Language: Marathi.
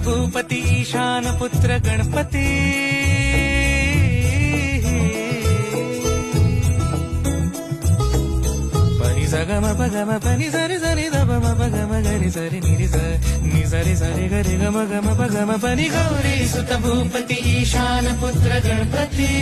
भूपती ईशान पुत्र गणपती पनि सगम पगम पनि सरि सरि दप म पगम गरि सरि निरि स नि सरि सरि गरि गम गम पगम पनि गौरी सुत भूपती ईशान पुत्र गणपती